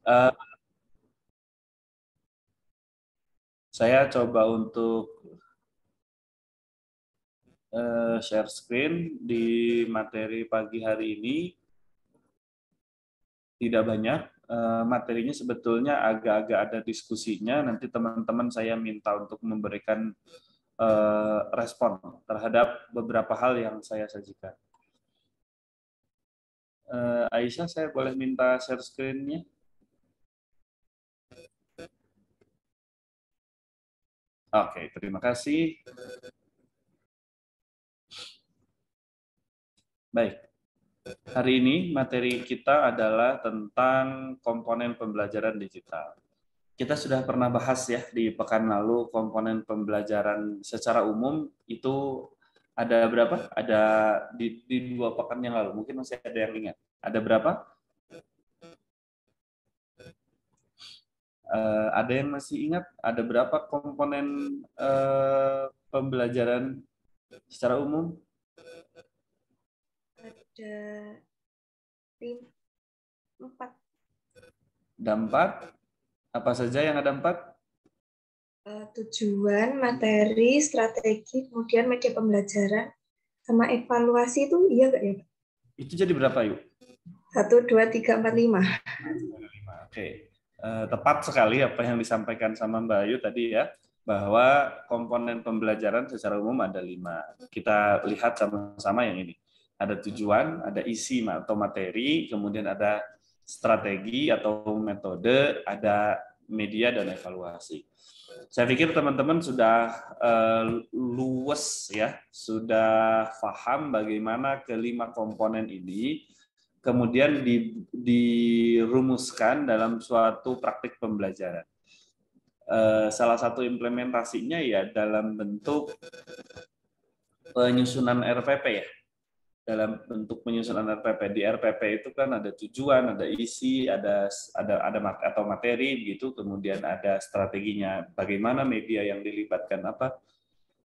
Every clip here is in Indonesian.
Eh, saya coba untuk share screen di materi pagi hari ini. Tidak banyak. Materinya sebetulnya agak-agak ada diskusinya. Nanti teman-teman saya minta untuk memberikan respon terhadap beberapa hal yang saya sajikan. Aisyah, saya boleh minta share screen-nya? Oke, terima kasih. Baik, hari ini materi kita adalah tentang komponen pembelajaran digital. Kita sudah pernah bahas ya di pekan lalu komponen pembelajaran secara umum itu ada berapa? Ada di 2 pekan yang lalu. Mungkin masih ada yang ingat. Ada berapa? Ada yang masih ingat? Ada berapa komponen pembelajaran secara umum? Ada 4. Ada 4. Apa saja yang ada 4? Tujuan, materi, strategi, kemudian media pembelajaran, sama evaluasi itu iya nggak ya? Itu jadi berapa yuk? 1, 2, 3, 4, 5. Oke, tepat sekali apa yang disampaikan sama Mbak Ayu tadi ya, bahwa komponen pembelajaran secara umum ada 5. Kita lihat sama-sama yang ini. Ada tujuan, ada isi atau materi, kemudian ada strategi atau metode, ada media dan evaluasi. Saya pikir teman-teman sudah luwes ya, sudah paham bagaimana kelima komponen ini kemudian dirumuskan dalam suatu praktik pembelajaran. Salah satu implementasinya ya dalam bentuk penyusunan RPP ya. Dalam bentuk penyusunan RPP. Di RPP itu kan ada tujuan, ada isi, ada atau materi gitu, kemudian ada strateginya, bagaimana media yang dilibatkan apa,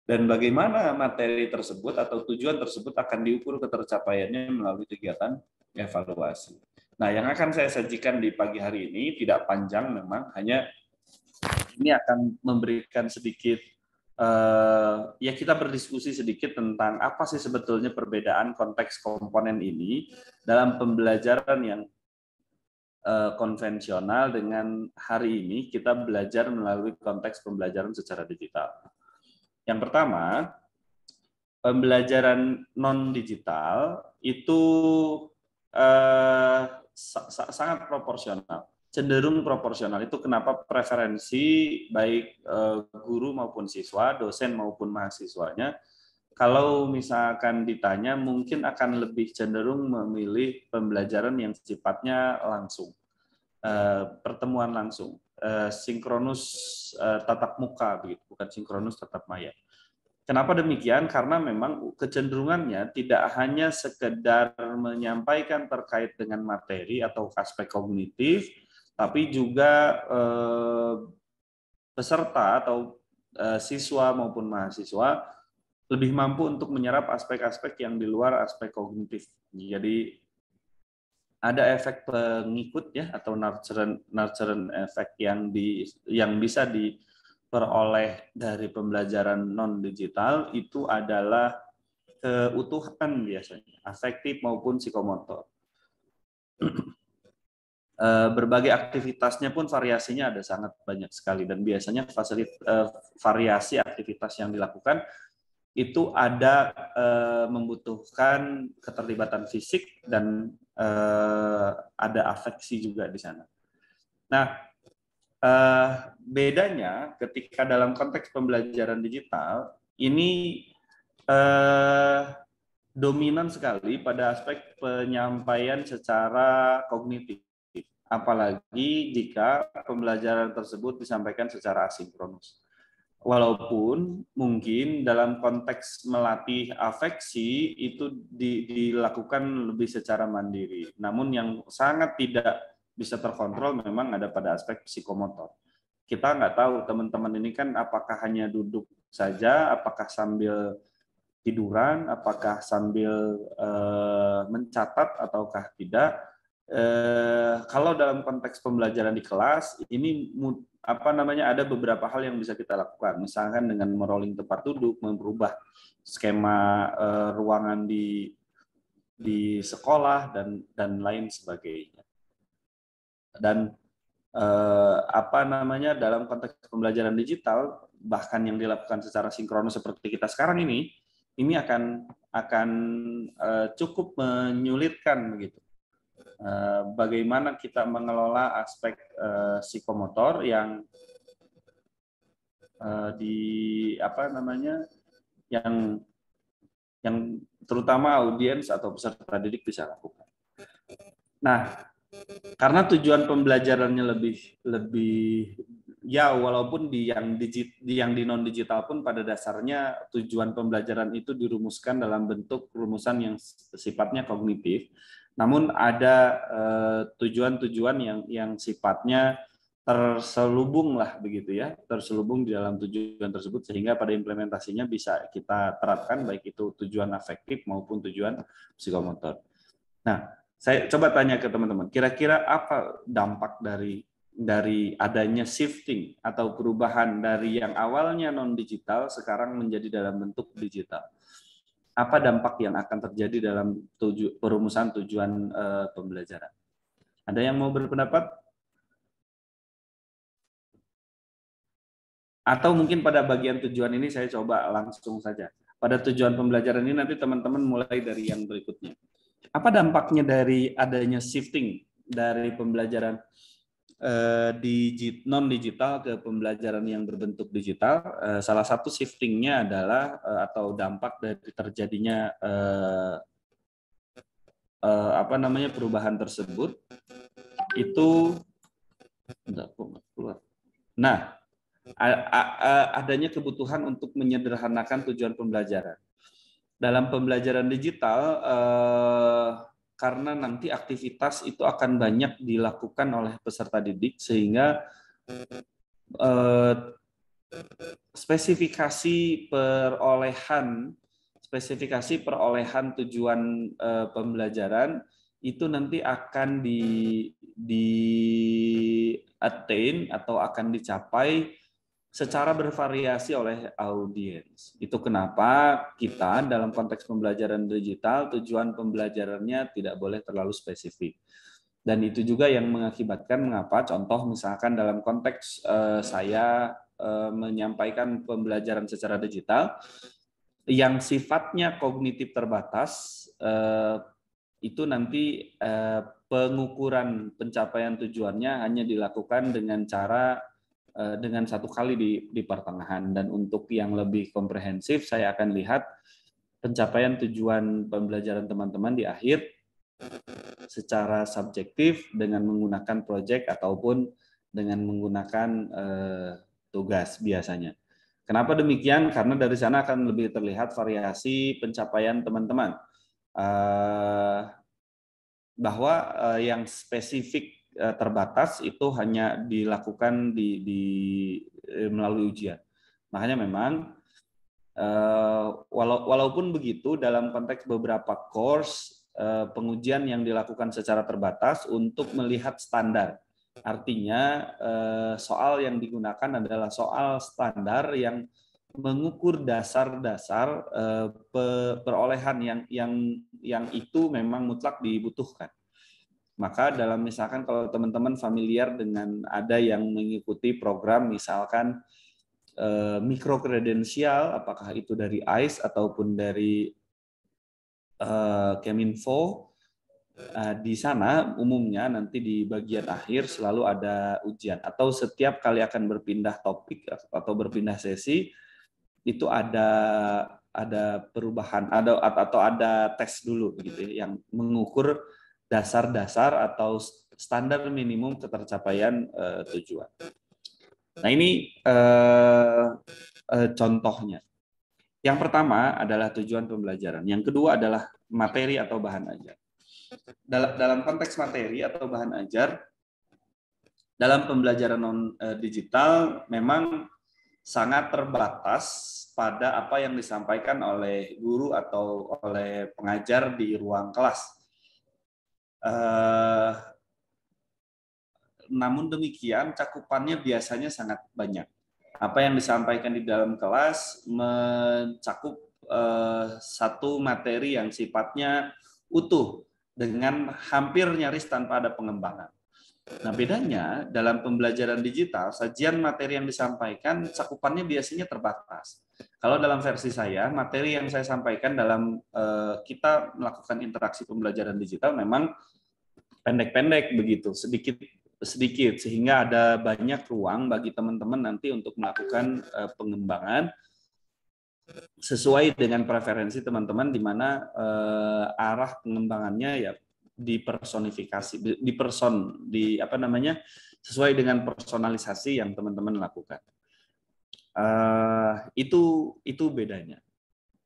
dan bagaimana materi tersebut atau tujuan tersebut akan diukur ketercapaiannya melalui kegiatan evaluasi. Nah, yang akan saya sajikan di pagi hari ini tidak panjang memang, hanya ini akan memberikan sedikit ya kita berdiskusi sedikit tentang apa sih sebetulnya perbedaan konteks komponen ini dalam pembelajaran yang konvensional dengan hari ini kita belajar melalui konteks pembelajaran secara digital. Yang pertama, pembelajaran non digital itu sangat proporsional, cenderung proporsional. Itu kenapa preferensi baik guru maupun siswa, dosen maupun mahasiswanya, kalau misalkan ditanya mungkin akan lebih cenderung memilih pembelajaran yang sifatnya langsung, pertemuan langsung, sinkronus tatap muka begitu, bukan sinkronus tatap maya. Kenapa demikian? Karena memang kecenderungannya tidak hanya sekedar menyampaikan terkait dengan materi atau aspek kognitif, tapi juga peserta atau siswa maupun mahasiswa lebih mampu untuk menyerap aspek-aspek yang di luar aspek kognitif. Jadi ada efek pengikut ya atau nurture efek yang bisa diperoleh dari pembelajaran non digital itu adalah keutuhan biasanya, afektif maupun psikomotor. Berbagai aktivitasnya pun variasinya ada sangat banyak sekali dan biasanya variasi aktivitas yang dilakukan itu ada membutuhkan keterlibatan fisik dan ada afeksi juga di sana. Nah, bedanya ketika dalam konteks pembelajaran digital ini dominan sekali pada aspek penyampaian secara kognitif. Apalagi jika pembelajaran tersebut disampaikan secara asinkronus. Walaupun mungkin dalam konteks melatih afeksi itu dilakukan lebih secara mandiri. Namun yang sangat tidak bisa terkontrol memang ada pada aspek psikomotor. Kita nggak tahu teman-teman ini kan apakah hanya duduk saja, apakah sambil tiduran, apakah sambil mencatat ataukah tidak. Kalau dalam konteks pembelajaran di kelas, ini ada beberapa hal yang bisa kita lakukan. Misalkan dengan merolling tempat duduk, merubah skema ruangan di sekolah dan lain sebagainya. Dan dalam konteks pembelajaran digital, bahkan yang dilakukan secara sinkronus seperti kita sekarang ini akan cukup menyulitkan begitu. Bagaimana kita mengelola aspek psikomotor yang yang terutama audiens atau peserta didik bisa lakukan. Nah, karena tujuan pembelajarannya lebih ya, walaupun di yang di non digital pun pada dasarnya tujuan pembelajaran itu dirumuskan dalam bentuk rumusan yang sifatnya kognitif. Namun ada tujuan-tujuan yang sifatnya terselubung lah begitu ya, terselubung di dalam tujuan tersebut sehingga pada implementasinya bisa kita terapkan baik itu tujuan afektif maupun tujuan psikomotor. Nah, saya coba tanya ke teman-teman, kira-kira apa dampak dari adanya shifting atau perubahan dari yang awalnya non digital sekarang menjadi dalam bentuk digital? Apa dampak yang akan terjadi dalam perumusan tujuan pembelajaran? Ada yang mau berpendapat? Atau mungkin pada bagian tujuan ini saya coba langsung saja. Pada tujuan pembelajaran ini nanti teman-teman mulai dari yang berikutnya. Apa dampaknya dari adanya shifting dari pembelajaran non digital ke pembelajaran yang berbentuk digital? Salah satu shiftingnya adalah atau dampak dari terjadinya perubahan tersebut itu, nah, adanya kebutuhan untuk menyederhanakan tujuan pembelajaran. Dalam pembelajaran digital, karena nanti aktivitas itu akan banyak dilakukan oleh peserta didik, sehingga spesifikasi perolehan tujuan pembelajaran itu nanti akan di-attain atau akan dicapai secara bervariasi oleh audiens. Itu kenapa kita dalam konteks pembelajaran digital, tujuan pembelajarannya tidak boleh terlalu spesifik. Dan itu juga yang mengakibatkan mengapa contoh misalkan dalam konteks saya menyampaikan pembelajaran secara digital, yang sifatnya kognitif terbatas, itu nanti pengukuran pencapaian tujuannya hanya dilakukan dengan satu kali di pertengahan, dan untuk yang lebih komprehensif saya akan lihat pencapaian tujuan pembelajaran teman-teman di akhir secara subjektif dengan menggunakan proyek ataupun dengan menggunakan tugas biasanya. Kenapa demikian? Karena dari sana akan lebih terlihat variasi pencapaian teman-teman. Bahwa yang spesifik terbatas itu hanya dilakukan melalui ujian. Makanya memang walaupun begitu dalam konteks beberapa course pengujian yang dilakukan secara terbatas untuk melihat standar. Artinya soal yang digunakan adalah soal standar yang mengukur dasar-dasar perolehan yang itu memang mutlak dibutuhkan. Maka dalam misalkan kalau teman-teman familiar dengan ada yang mengikuti program misalkan mikrokredensial, apakah itu dari ICE ataupun dari Keminfo, di sana umumnya nanti di bagian akhir selalu ada ujian, atau setiap kali akan berpindah topik atau berpindah sesi itu ada perubahan atau ada tes dulu gitu yang mengukur dasar-dasar atau standar minimum ketercapaian tujuan. Nah, ini contohnya. Yang pertama adalah tujuan pembelajaran. Yang kedua adalah materi atau bahan ajar. Dalam konteks materi atau bahan ajar, dalam pembelajaran non digital memang sangat terbatas pada apa yang disampaikan oleh guru atau oleh pengajar di ruang kelas. Namun demikian cakupannya biasanya sangat banyak. Apa yang disampaikan di dalam kelas mencakup satu materi yang sifatnya utuh dengan hampir nyaris tanpa ada pengembangan. Nah, bedanya dalam pembelajaran digital, sajian materi yang disampaikan cakupannya biasanya terbatas. Kalau dalam versi saya, materi yang saya sampaikan dalam kita melakukan interaksi pembelajaran digital memang pendek-pendek begitu, sedikit sehingga ada banyak ruang bagi teman-teman nanti untuk melakukan pengembangan sesuai dengan preferensi teman-teman di mana arah pengembangannya ya dipersonifikasi, sesuai dengan personalisasi yang teman-teman lakukan. Itu bedanya.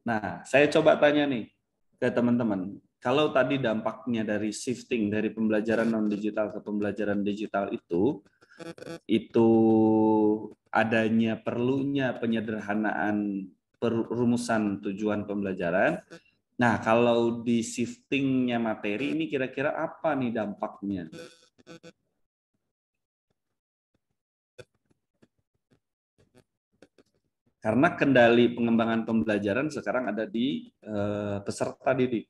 Nah, saya coba tanya nih ke teman-teman. Kalau tadi dampaknya dari shifting dari pembelajaran non digital ke pembelajaran digital itu adanya perlunya penyederhanaan rumusan tujuan pembelajaran. Nah, kalau di shiftingnya materi ini kira-kira apa nih dampaknya? Karena kendali pengembangan pembelajaran sekarang ada di peserta didik,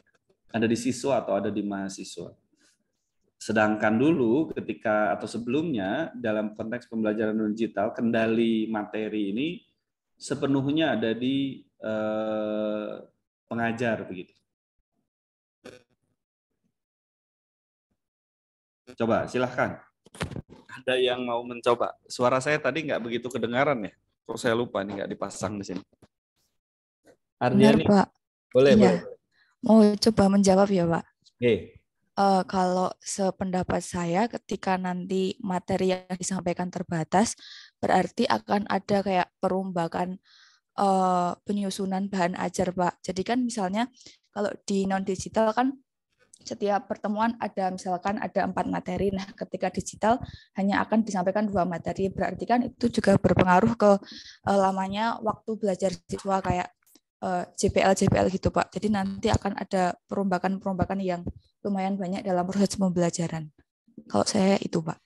ada di siswa atau ada di mahasiswa. Sedangkan dulu ketika atau sebelumnya dalam konteks pembelajaran digital, kendali materi ini sepenuhnya ada di pengajar begitu. Coba silahkan. Ada yang mau mencoba? Suara saya tadi nggak begitu kedengaran ya? Kok saya lupa nih nggak dipasang di sini. Benar, Pak. Boleh, iya. boleh. Mau coba menjawab ya, Pak? Oke. Kalau sependapat saya ketika nanti materi yang disampaikan terbatas, berarti akan ada kayak perombakan penyusunan bahan ajar, Pak. Jadi kan misalnya kalau di non-digital kan setiap pertemuan ada misalkan ada 4 materi. Nah, ketika digital hanya akan disampaikan 2 materi. Berarti kan itu juga berpengaruh ke lamanya waktu belajar siswa kayak JPL gitu, Pak. Jadi nanti akan ada perombakan yang lumayan banyak dalam proses pembelajaran. Kalau saya itu, Pak.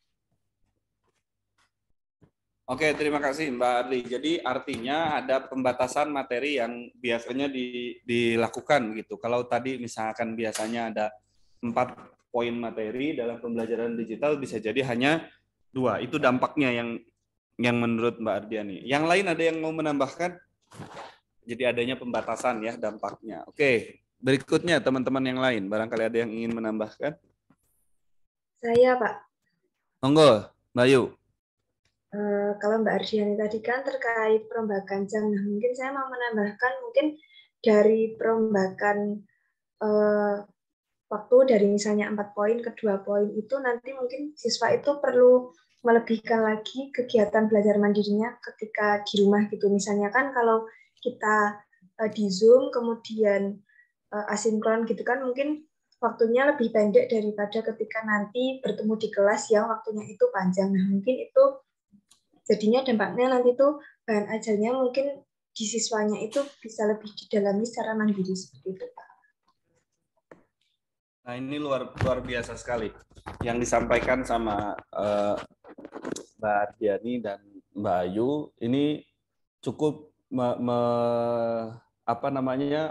Oke, terima kasih Mbak Arli. Jadi artinya ada pembatasan materi yang biasanya dilakukan gitu. Kalau tadi misalkan biasanya ada 4 poin materi dalam pembelajaran digital bisa jadi hanya 2. Itu dampaknya yang menurut Mbak Ardiani. Yang lain ada yang mau menambahkan? Jadi adanya pembatasan ya dampaknya. Oke, berikutnya teman-teman yang lain. Barangkali ada yang ingin menambahkan? Saya, Pak. Monggo, Mbak Yu. Kalau Mbak Ardiani tadi kan terkait perombakan jam, nah mungkin saya mau menambahkan mungkin dari perombakan waktu dari misalnya 4 poin ke 2 poin itu nanti mungkin siswa itu perlu melebihkan lagi kegiatan belajar mandirinya ketika di rumah gitu. Misalnya kan kalau kita di Zoom kemudian asinkron gitu kan mungkin waktunya lebih pendek daripada ketika nanti bertemu di kelas yang waktunya itu panjang. Nah, mungkin itu jadinya dampaknya nanti tuh bahan ajarnya mungkin di siswanya itu bisa lebih didalami secara mandiri seperti itu, Pak. Nah, ini luar biasa sekali yang disampaikan sama Mbak Ardiani dan Mbak Ayu. Ini cukup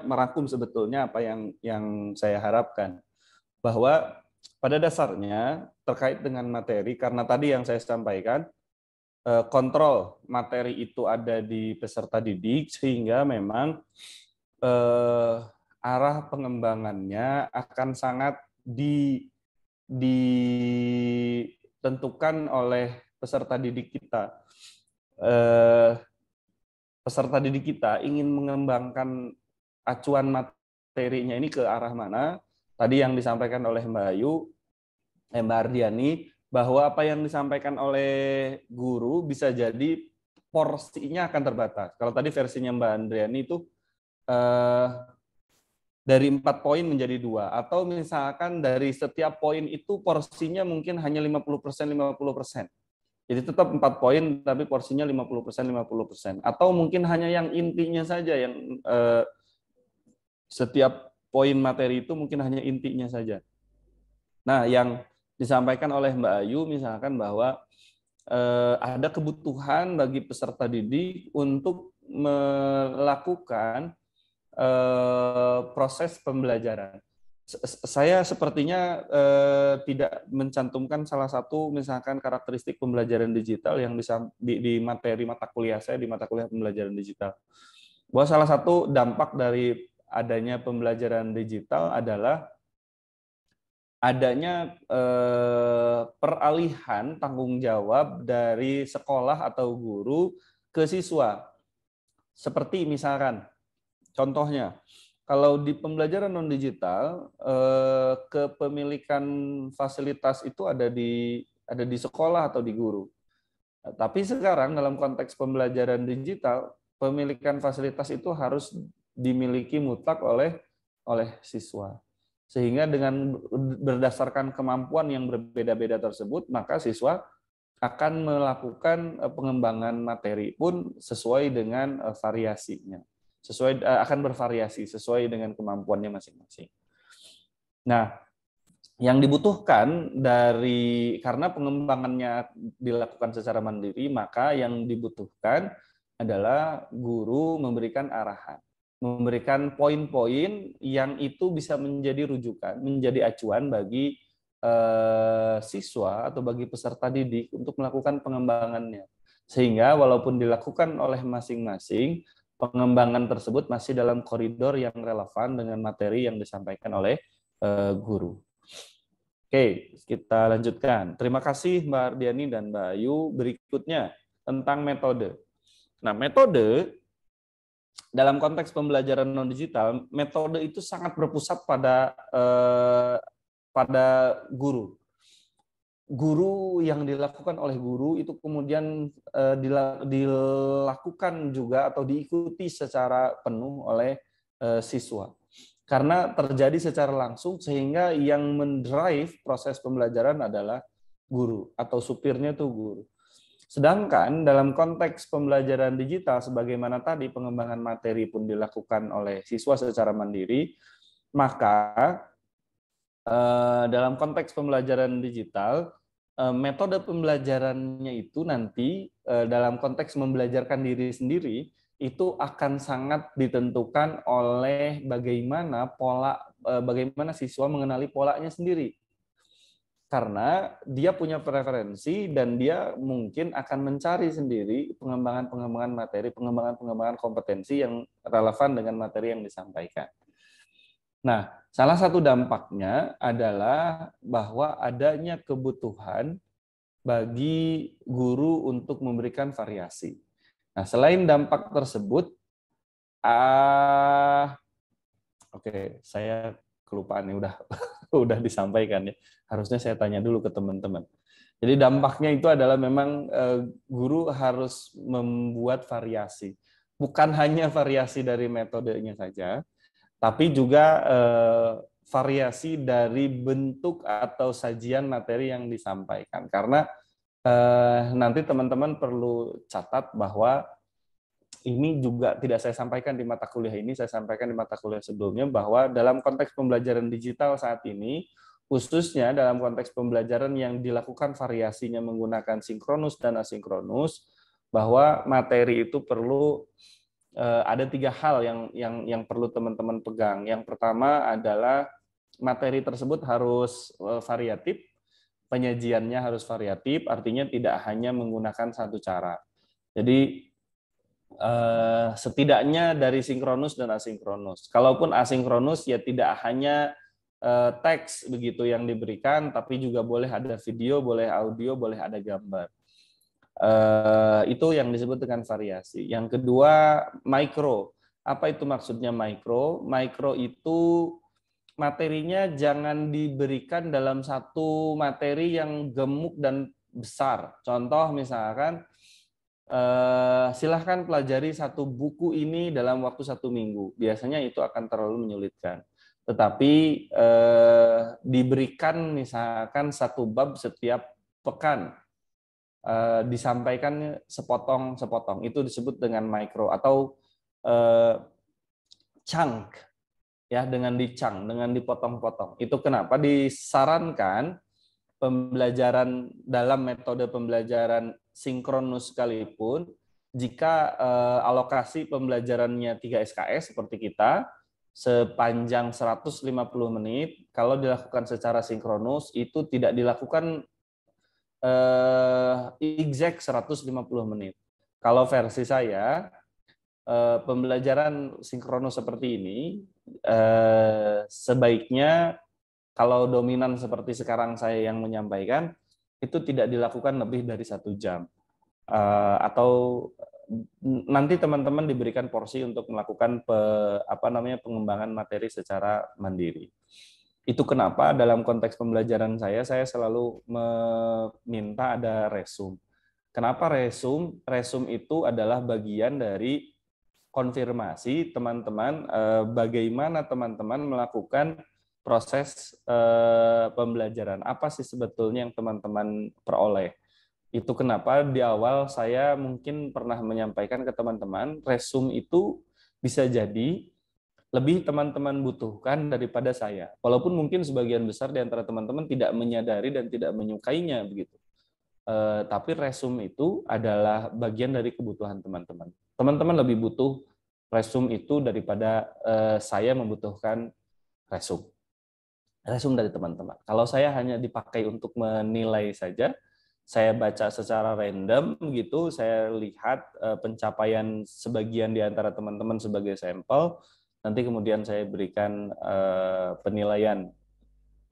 merangkum sebetulnya apa yang saya harapkan, bahwa pada dasarnya terkait dengan materi, karena tadi yang saya sampaikan kontrol materi itu ada di peserta didik sehingga memang arah pengembangannya akan sangat ditentukan oleh peserta didik kita. Peserta didik kita ingin mengembangkan acuan materinya ini ke arah mana? Tadi yang disampaikan oleh Mbak Ayu, Mbak Ardiani, bahwa apa yang disampaikan oleh guru bisa jadi porsinya akan terbatas. Kalau tadi versinya Mbak Andriani itu dari 4 poin menjadi 2, atau misalkan dari setiap poin itu porsinya mungkin hanya 50%, 50%. Jadi tetap 4 poin tapi porsinya 50%, 50%. Atau mungkin hanya yang intinya saja, yang setiap poin materi itu mungkin hanya intinya saja. Nah, yang disampaikan oleh Mbak Ayu misalkan bahwa ada kebutuhan bagi peserta didik untuk melakukan proses pembelajaran. Saya sepertinya tidak mencantumkan salah satu misalkan karakteristik pembelajaran digital yang di materi mata kuliah saya di mata kuliah pembelajaran digital. Bahwa salah satu dampak dari adanya pembelajaran digital adalah adanya peralihan tanggung jawab dari sekolah atau guru ke siswa. Seperti misalkan, contohnya, kalau di pembelajaran non-digital, kepemilikan fasilitas itu ada di sekolah atau di guru. Tapi sekarang dalam konteks pembelajaran digital, pemilikan fasilitas itu harus dimiliki mutlak oleh siswa. Sehingga dengan berdasarkan kemampuan yang berbeda-beda tersebut, maka siswa akan melakukan pengembangan materi pun sesuai dengan variasinya. Akan bervariasi sesuai dengan kemampuannya masing-masing. Nah, yang dibutuhkan karena pengembangannya dilakukan secara mandiri, maka yang dibutuhkan adalah guru memberikan arahan, memberikan poin-poin yang itu bisa menjadi rujukan, menjadi acuan bagi siswa atau bagi peserta didik untuk melakukan pengembangannya. Sehingga walaupun dilakukan oleh masing-masing, pengembangan tersebut masih dalam koridor yang relevan dengan materi yang disampaikan oleh guru. Oke, kita lanjutkan. Terima kasih Mbak Ardiani dan Mbak Ayu. Berikutnya tentang metode. Nah, metode dalam konteks pembelajaran non-digital, metode itu sangat berpusat pada guru. Guru yang dilakukan oleh guru itu kemudian dilakukan juga atau diikuti secara penuh oleh siswa. Karena terjadi secara langsung sehingga yang mendrive proses pembelajaran adalah guru atau supirnya itu guru. Sedangkan dalam konteks pembelajaran digital sebagaimana tadi pengembangan materi pun dilakukan oleh siswa secara mandiri, maka dalam konteks pembelajaran digital metode pembelajarannya itu nanti dalam konteks membelajarkan diri sendiri itu akan sangat ditentukan oleh bagaimana siswa mengenali polanya sendiri. Karena dia punya preferensi dan dia mungkin akan mencari sendiri pengembangan materi, pengembangan kompetensi yang relevan dengan materi yang disampaikan. Nah, salah satu dampaknya adalah bahwa adanya kebutuhan bagi guru untuk memberikan variasi. Nah, selain dampak tersebut, saya kelupaan nih udah disampaikan ya. Harusnya saya tanya dulu ke teman-teman. Jadi dampaknya itu adalah memang guru harus membuat variasi. Bukan hanya variasi dari metodenya saja, tapi juga variasi dari bentuk atau sajian materi yang disampaikan. Karena nanti teman-teman perlu catat bahwa ini juga tidak saya sampaikan di mata kuliah ini, saya sampaikan di mata kuliah sebelumnya, bahwa dalam konteks pembelajaran digital saat ini, khususnya dalam konteks pembelajaran yang dilakukan variasinya menggunakan sinkronus dan asinkronus, bahwa materi itu perlu ada 3 hal yang perlu teman-teman pegang. Yang pertama adalah materi tersebut harus variatif, penyajiannya harus variatif, artinya tidak hanya menggunakan satu cara. Jadi setidaknya dari sinkronus dan asinkronus. Kalaupun asinkronus ya tidak hanya teks begitu yang diberikan, tapi juga boleh ada video, boleh audio, boleh ada gambar. Itu yang disebut dengan variasi. Yang kedua, micro. Apa itu maksudnya micro? Micro itu materinya jangan diberikan dalam satu materi yang gemuk dan besar. Contoh misalkan, silahkan pelajari satu buku ini dalam waktu 1 minggu. Biasanya itu akan terlalu menyulitkan. Tetapi diberikan misalkan 1 bab setiap pekan. Disampaikan sepotong-sepotong, itu disebut dengan micro atau chunk. ya, dengan dicang, dengan dipotong-potong. Itu kenapa disarankan pembelajaran dalam metode pembelajaran sinkronus sekalipun, jika alokasi pembelajarannya 3 SKS seperti kita, sepanjang 150 menit, kalau dilakukan secara sinkronus, itu tidak dilakukan exact 150 menit. Kalau versi saya, pembelajaran sinkronus seperti ini, sebaiknya kalau dominan seperti sekarang saya yang menyampaikan, itu tidak dilakukan lebih dari 1 jam. Atau nanti teman-teman diberikan porsi untuk melakukan pengembangan materi secara mandiri. Itu kenapa dalam konteks pembelajaran saya selalu meminta ada resume. Kenapa resume? Resume itu adalah bagian dari konfirmasi teman-teman, bagaimana teman-teman melakukan proses pembelajaran. Apa sih sebetulnya yang teman-teman peroleh? Itu kenapa di awal saya mungkin pernah menyampaikan ke teman-teman, resume itu bisa jadi lebih teman-teman butuhkan daripada saya. Walaupun mungkin sebagian besar di antara teman-teman tidak menyadari dan tidak menyukainya begitu. Tapi resume itu adalah bagian dari kebutuhan teman-teman. Teman-teman lebih butuh resume itu daripada saya membutuhkan resume. Resume dari teman-teman. Kalau saya hanya dipakai untuk menilai saja, saya baca secara random gitu, saya lihat pencapaian sebagian di antara teman-teman sebagai sampel, nanti kemudian saya berikan penilaian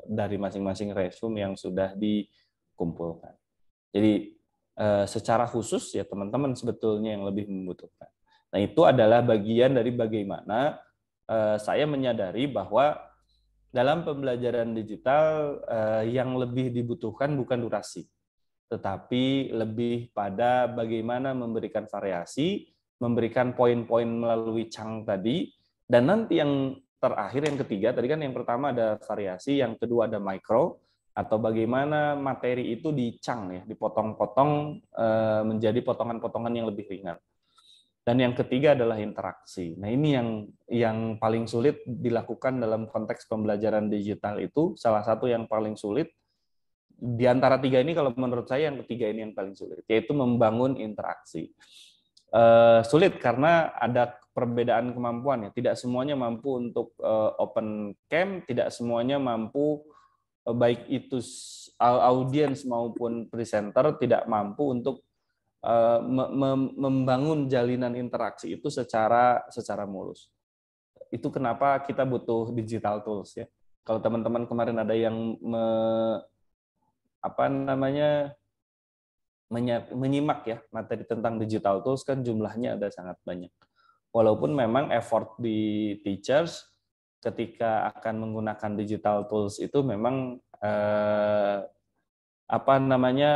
dari masing-masing resume yang sudah dikumpulkan. Jadi secara khusus ya teman-teman sebetulnya yang lebih membutuhkan. Nah, itu adalah bagian dari bagaimana saya menyadari bahwa dalam pembelajaran digital yang lebih dibutuhkan bukan durasi, tetapi lebih pada bagaimana memberikan variasi, memberikan poin-poin melalui Chang tadi, dan nanti yang terakhir, yang ketiga, tadi kan yang pertama ada variasi, yang kedua ada micro, atau bagaimana materi itu dicang ya, dipotong-potong menjadi potongan-potongan yang lebih ringan. Dan yang ketiga adalah interaksi. Nah, ini yang paling sulit dilakukan dalam konteks pembelajaran digital itu, salah satu yang paling sulit di antara tiga ini, kalau menurut saya yang ketiga ini yang paling sulit, yaitu membangun interaksi. Sulit karena ada perbedaan kemampuan ya. Tidak semuanya mampu untuk open cam, tidak semuanya mampu, baik itu audiens maupun presenter tidak mampu untuk membangun jalinan interaksi itu secara mulus. Itu kenapa kita butuh digital tools ya. Kalau teman-teman kemarin ada yang menyimak ya materi tentang digital tools, kan jumlahnya ada sangat banyak. Walaupun memang effort di teachers ketika akan menggunakan digital tools itu memang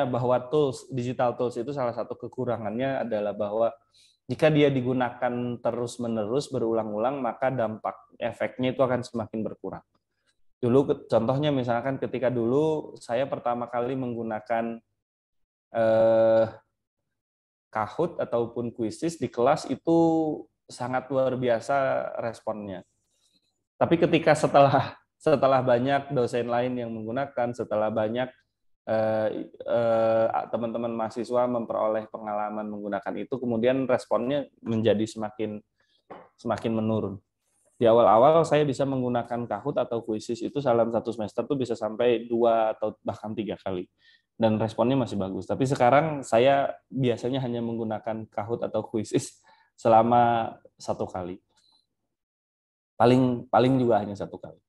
bahwa digital tools itu salah satu kekurangannya adalah bahwa jika dia digunakan terus-menerus berulang-ulang, maka dampak efeknya itu akan semakin berkurang. Dulu contohnya misalkan ketika dulu saya pertama kali menggunakan Kahoot ataupun Quizizz di kelas, itu sangat luar biasa responnya. Tapi ketika setelah banyak dosen lain yang menggunakan, setelah banyak teman-teman mahasiswa memperoleh pengalaman menggunakan itu, kemudian responnya menjadi semakin menurun. Di awal-awal saya bisa menggunakan Kahoot atau Quizizz itu dalam 1 semester tuh bisa sampai 2 atau bahkan 3 kali. Dan responnya masih bagus. Tapi sekarang saya biasanya hanya menggunakan Kahoot atau Quizizz selama 1 kali. Paling juga hanya 1 kali.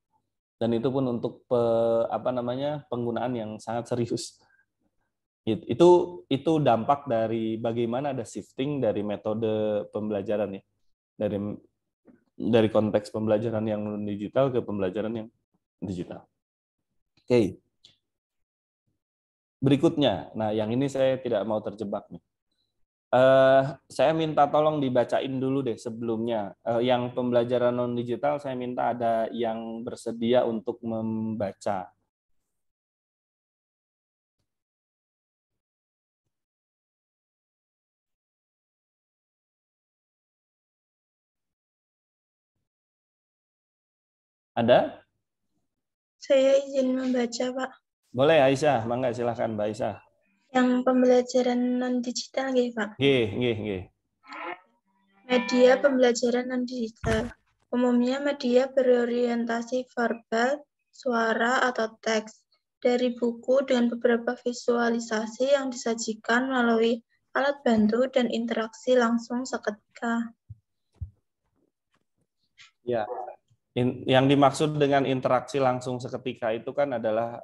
Dan itu pun untuk penggunaan yang sangat serius. Itu dampak dari bagaimana ada shifting dari metode pembelajaran ya. Dari konteks pembelajaran yang digital ke pembelajaran yang digital. Oke. Berikutnya, nah yang ini saya tidak mau terjebak nih. Saya minta tolong dibacain dulu deh sebelumnya. Yang pembelajaran non digital saya minta ada yang bersedia untuk membaca. Ada? Saya izin membaca, Pak. Boleh, Aisyah. Mangga, silakan, Mbak Aisyah. Yang pembelajaran non-digital, nggih, Pak. Nggih. Media pembelajaran non-digital. Umumnya media berorientasi verbal, suara, atau teks. Dari buku dengan beberapa visualisasi yang disajikan melalui alat bantu dan interaksi langsung seketika. Ya. Yang dimaksud dengan interaksi langsung seketika itu kan adalah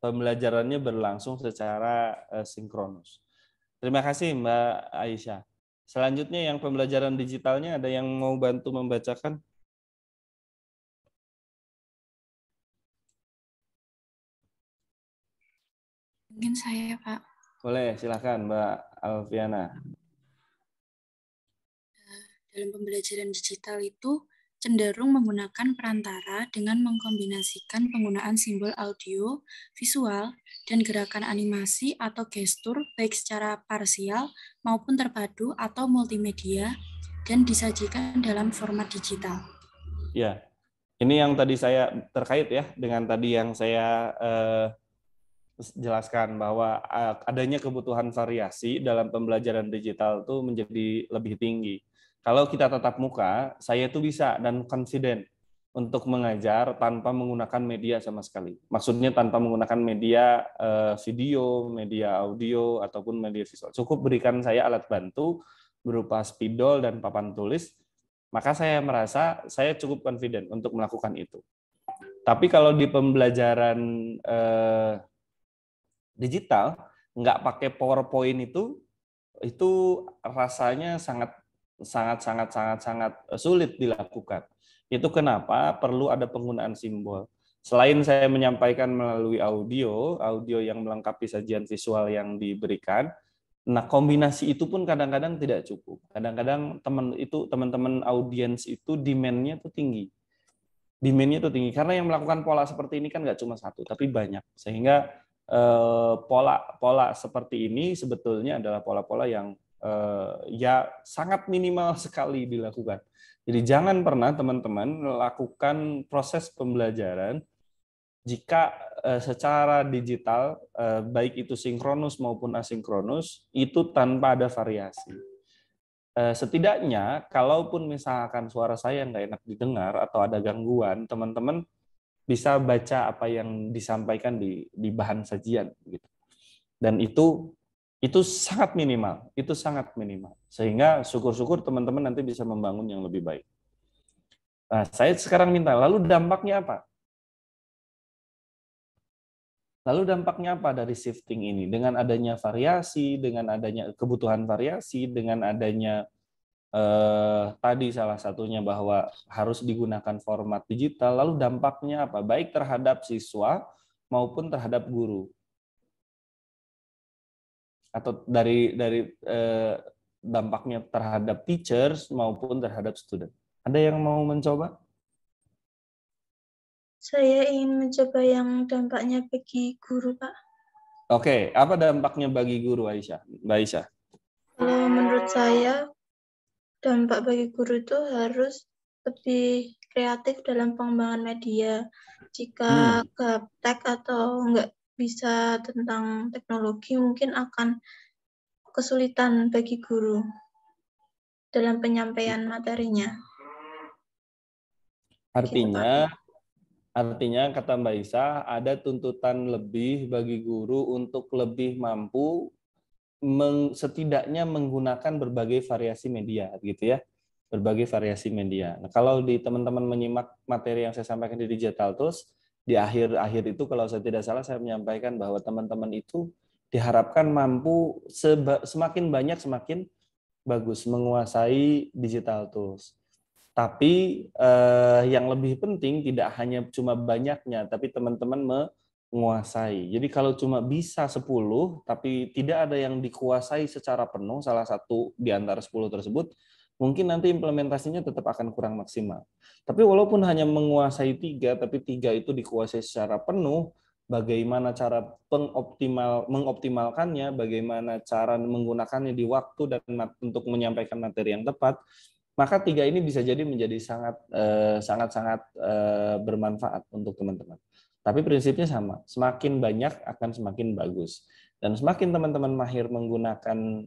pembelajarannya berlangsung secara sinkronus. Terima kasih Mbak Aisyah. Selanjutnya yang pembelajaran digitalnya ada yang mau bantu membacakan? Mungkin saya, Pak. Boleh, silakan Mbak Alfiana. Dalam pembelajaran digital itu cenderung menggunakan perantara dengan mengkombinasikan penggunaan simbol audio, visual, dan gerakan animasi atau gestur baik secara parsial maupun terpadu atau multimedia dan disajikan dalam format digital. Ya, ini yang tadi saya terkait ya dengan tadi yang saya jelaskan bahwa adanya kebutuhan variasi dalam pembelajaran digital itu menjadi lebih tinggi. Kalau kita tatap muka, saya itu bisa dan confident untuk mengajar tanpa menggunakan media sama sekali. Maksudnya tanpa menggunakan media video, media audio, ataupun media visual. Cukup berikan saya alat bantu berupa spidol dan papan tulis, maka saya merasa saya cukup confident untuk melakukan itu. Tapi kalau di pembelajaran digital, nggak pakai PowerPoint itu rasanya sangat sulit dilakukan. Itu kenapa perlu ada penggunaan simbol. Selain saya menyampaikan melalui audio yang melengkapi sajian visual yang diberikan, nah kombinasi itu pun kadang-kadang tidak cukup. Kadang-kadang teman-teman audiens itu demand-nya itu tinggi. Demand-nya itu tinggi karena yang melakukan pola seperti ini kan nggak cuma satu, tapi banyak. Sehingga pola seperti ini sebetulnya adalah pola-pola yang ya sangat minimal sekali dilakukan. Jadi jangan pernah teman-teman melakukan proses pembelajaran jika secara digital baik itu sinkronus maupun asinkronus itu tanpa ada variasi. Setidaknya kalaupun misalkan suara saya nggak enak didengar atau ada gangguan, teman-teman bisa baca apa yang disampaikan di bahan sajian gitu. Dan itu sangat minimal, Sehingga syukur-syukur teman-teman nanti bisa membangun yang lebih baik. Nah, saya sekarang minta, lalu dampaknya apa? Lalu dampaknya apa dari shifting ini? Dengan adanya variasi, dengan adanya kebutuhan variasi, dengan adanya tadi salah satunya bahwa harus digunakan format digital, lalu dampaknya apa? Baik terhadap siswa maupun terhadap guru. Atau dari dampaknya terhadap teachers maupun terhadap student. Ada yang mau mencoba? Saya ingin mencoba yang dampaknya bagi guru, Pak. Oke, apa dampaknya bagi guru, Aisyah? Mbak Aisyah. Kalau menurut saya, dampak bagi guru itu harus lebih kreatif dalam pengembangan media. Jika gaptek atau nggak bisa tentang teknologi, mungkin akan kesulitan bagi guru dalam penyampaian materinya. Artinya kata Mbak Isa, ada tuntutan lebih bagi guru untuk lebih mampu setidaknya menggunakan berbagai variasi media, gitu ya, berbagai variasi media. Nah, kalau di teman-teman menyimak materi yang saya sampaikan di Digital Tools, di akhir itu kalau saya tidak salah saya menyampaikan bahwa teman-teman itu diharapkan mampu semakin banyak semakin bagus menguasai Digital Tools. Tapi yang lebih penting tidak hanya cuma banyaknya, tapi teman-teman menguasai. Jadi kalau cuma bisa 10, tapi tidak ada yang dikuasai secara penuh, salah satu di antara 10 tersebut, mungkin nanti implementasinya tetap akan kurang maksimal. Tapi walaupun hanya menguasai 3, tapi 3 itu dikuasai secara penuh, bagaimana cara mengoptimalkannya, bagaimana cara menggunakannya di waktu dan untuk menyampaikan materi yang tepat, Maka 3 ini bisa jadi menjadi sangat bermanfaat untuk teman-teman. Tapi prinsipnya sama, semakin banyak akan semakin bagus. Dan semakin teman-teman mahir menggunakan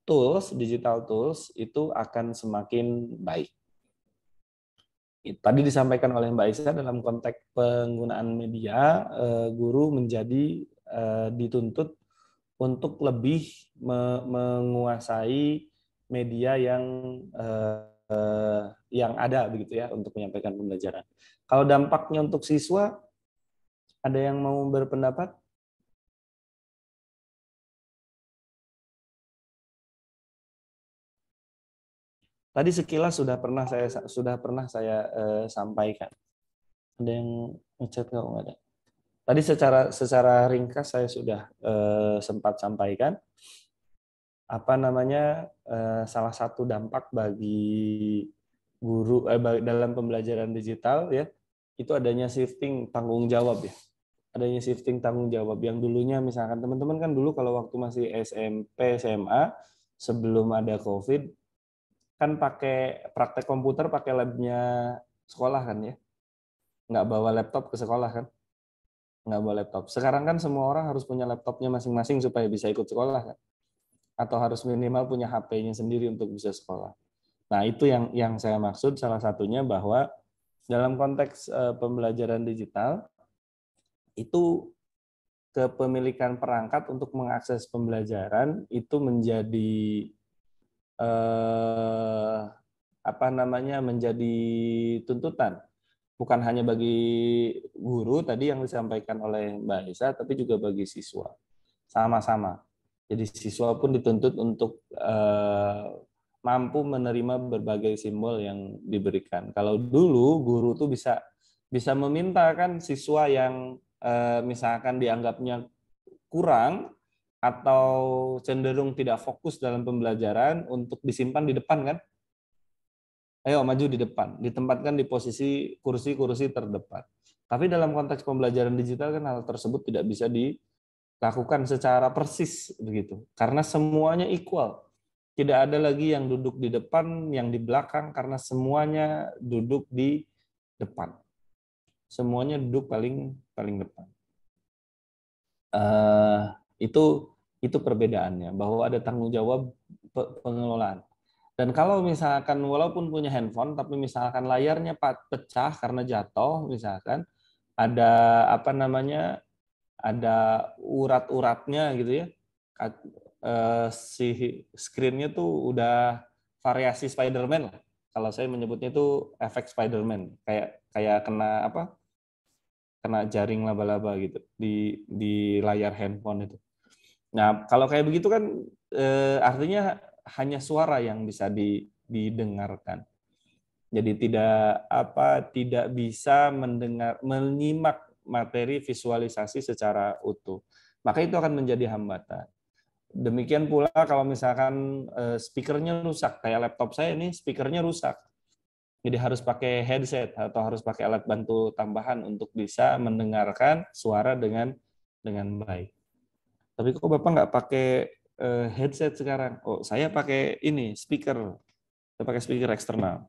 tools, digital tools, itu akan semakin baik. Tadi disampaikan oleh Mbak Isa dalam konteks penggunaan media, guru menjadi dituntut untuk lebih menguasai media yang ada begitu ya untuk menyampaikan pembelajaran. Kalau dampaknya untuk siswa, ada yang mau berpendapat? Tadi sekilas sudah pernah saya sampaikan. Ada yang ngechat nggak? Nggak ada. Tadi secara ringkas saya sudah sempat sampaikan salah satu dampak bagi guru dalam pembelajaran digital ya, itu adanya shifting tanggung jawab ya. Adanya shifting tanggung jawab yang dulunya misalkan teman-teman kan dulu kalau waktu masih SMP, SMA sebelum ada Covid kan pakai praktek komputer pakai labnya sekolah kan ya. Nggak bawa laptop ke sekolah kan. Nggak bawa laptop. Sekarang kan semua orang harus punya laptopnya masing-masing supaya bisa ikut sekolah kan. Atau harus minimal punya HP-nya sendiri untuk bisa sekolah. Nah, itu yang saya maksud salah satunya bahwa dalam konteks pembelajaran digital itu kepemilikan perangkat untuk mengakses pembelajaran itu menjadi menjadi tuntutan. Bukan hanya bagi guru tadi yang disampaikan oleh Mbak Isa, tapi juga bagi siswa. Sama-sama. Jadi siswa pun dituntut untuk mampu menerima berbagai simbol yang diberikan. Kalau dulu guru tuh bisa meminta kan siswa yang misalkan dianggapnya kurang atau cenderung tidak fokus dalam pembelajaran untuk disimpan di depan kan? Ayo maju di depan, ditempatkan di posisi kursi-kursi terdepan. Tapi dalam konteks pembelajaran digital kan hal tersebut tidak bisa dilakukan secara persis begitu, karena semuanya equal. Tidak ada lagi yang duduk di depan, yang di belakang, karena semuanya duduk di depan. Semuanya duduk paling depan. Itu perbedaannya, bahwa ada tanggung jawab pengelolaan. Dan kalau misalkan walaupun punya handphone, tapi misalkan layarnya pecah karena jatuh, misalkan ada ada urat-uratnya gitu ya, si screen-nya tuh udah variasi Spider-Man lah. Kalau saya menyebutnya itu efek Spider-Man, kayak kena jaring laba-laba gitu di layar handphone itu. Nah, kalau kayak begitu kan artinya hanya suara yang bisa didengarkan. Jadi tidak bisa menyimak materi visualisasi secara utuh. Maka itu akan menjadi hambatan. Demikian pula kalau misalkan speakernya rusak, kayak laptop saya ini speakernya rusak. Jadi harus pakai headset atau harus pakai alat bantu tambahan untuk bisa mendengarkan suara dengan baik. Tapi kok Bapak nggak pakai headset sekarang? Oh, saya pakai ini, speaker. Saya pakai speaker eksternal.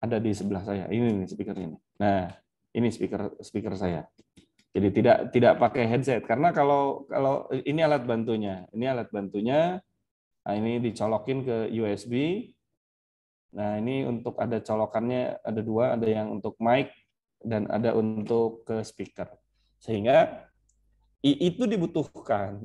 Ada di sebelah saya. Ini nih speakernya. Nah, ini speaker saya. Jadi tidak pakai headset karena kalau ini alat bantunya. Ini alat bantunya. Nah, ini dicolokin ke USB. Nah, ini untuk ada colokannya ada 2, ada yang untuk mic dan ada untuk ke speaker. Sehingga itu dibutuhkan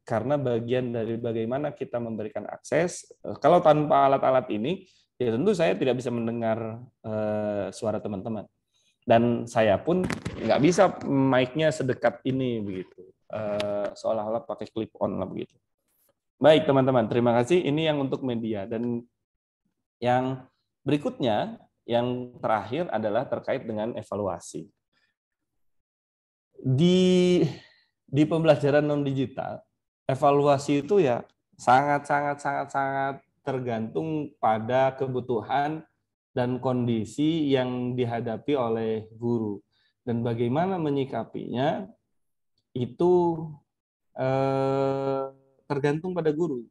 karena bagian dari bagaimana kita memberikan akses. Kalau tanpa alat-alat ini, ya tentu saya tidak bisa mendengar suara teman-teman. Dan saya pun nggak bisa mic-nya sedekat ini begitu, seolah-olah pakai clip on lah begitu. Baik teman-teman, terima kasih. Ini yang untuk media. Dan yang berikutnya, yang terakhir adalah terkait dengan evaluasi. Di pembelajaran non digital, evaluasi itu ya sangat tergantung pada kebutuhan dan kondisi yang dihadapi oleh guru dan bagaimana menyikapinya itu tergantung pada guru.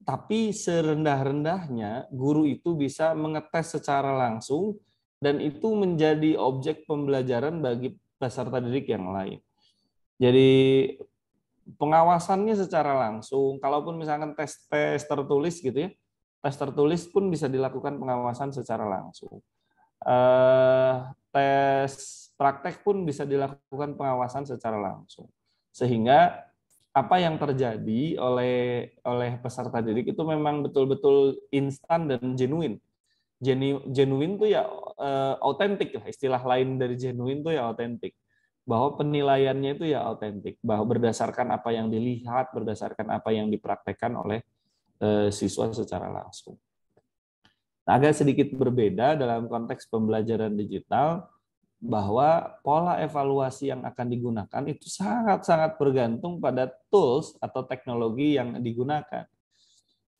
tapi serendah-rendahnya guru itu bisa mengetes secara langsung dan itu menjadi objek pembelajaran bagi peserta didik yang lain. Jadi pengawasannya secara langsung, kalaupun misalkan tes tertulis gitu ya, tes tertulis pun bisa dilakukan pengawasan secara langsung. Tes praktek pun bisa dilakukan pengawasan secara langsung. Sehingga apa yang terjadi oleh peserta didik itu memang betul-betul instan dan genuine. Genuine tuh ya autentik lah, istilah lain dari genuine tuh ya autentik. Bahwa penilaiannya itu ya autentik, bahwa berdasarkan apa yang dilihat, berdasarkan apa yang dipraktekkan oleh siswa secara langsung. Nah, agak sedikit berbeda dalam konteks pembelajaran digital, bahwa pola evaluasi yang akan digunakan itu sangat-sangat bergantung pada tools atau teknologi yang digunakan.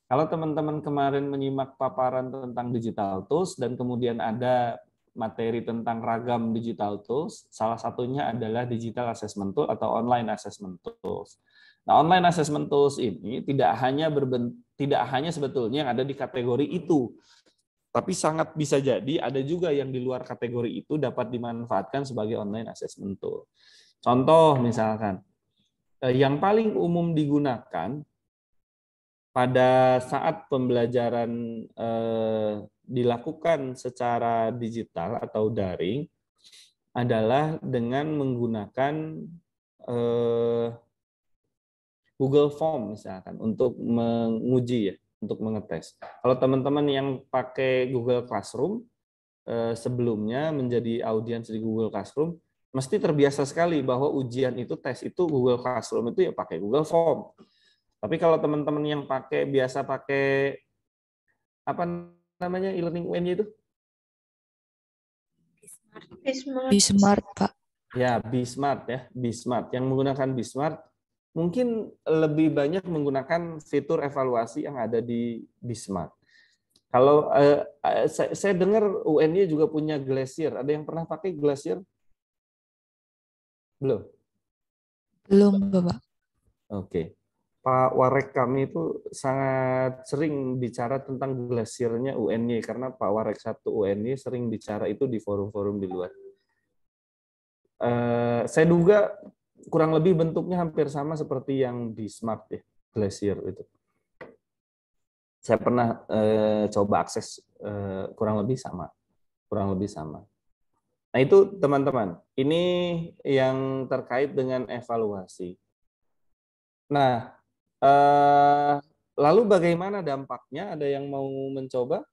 Kalau teman-teman kemarin menyimak paparan tentang digital tools dan kemudian ada materi tentang ragam digital tools, salah satunya adalah digital assessment tool atau online assessment tools. Nah, online assessment tools ini tidak hanya sebetulnya yang ada di kategori itu, tapi sangat bisa jadi ada juga yang di luar kategori itu dapat dimanfaatkan sebagai online assessment tool. Contoh misalkan, yang paling umum digunakan pada saat pembelajaran dilakukan secara digital atau daring adalah dengan menggunakan Google Form misalkan untuk menguji ya, untuk mengetes. Kalau teman-teman yang pakai Google Classroom sebelumnya menjadi audiens di Google Classroom, mesti terbiasa sekali bahwa ujian itu, tes itu Google Classroom itu ya pakai Google Form. Tapi kalau teman-teman yang biasa pakai apa namanya e-learning UN itu? Bismart, Pak. Ya, Bismart ya, Bismart. Yang menggunakan Bismart mungkin lebih banyak menggunakan fitur evaluasi yang ada di Bismart. Kalau saya dengar UNY juga punya Glacier. Ada yang pernah pakai Glacier? Belum? Belum, Bapak. Oke. Pak Warek kami itu sangat sering bicara tentang Glacier-nya UNY karena Pak Warek 1 UNY sering bicara itu di forum-forum di luar. Saya duga kurang lebih bentuknya hampir sama seperti yang di Smart ya, Glacier itu. Saya pernah coba akses, kurang lebih sama. Nah itu teman-teman, ini yang terkait dengan evaluasi. Nah, lalu bagaimana dampaknya? Ada yang mau mencoba?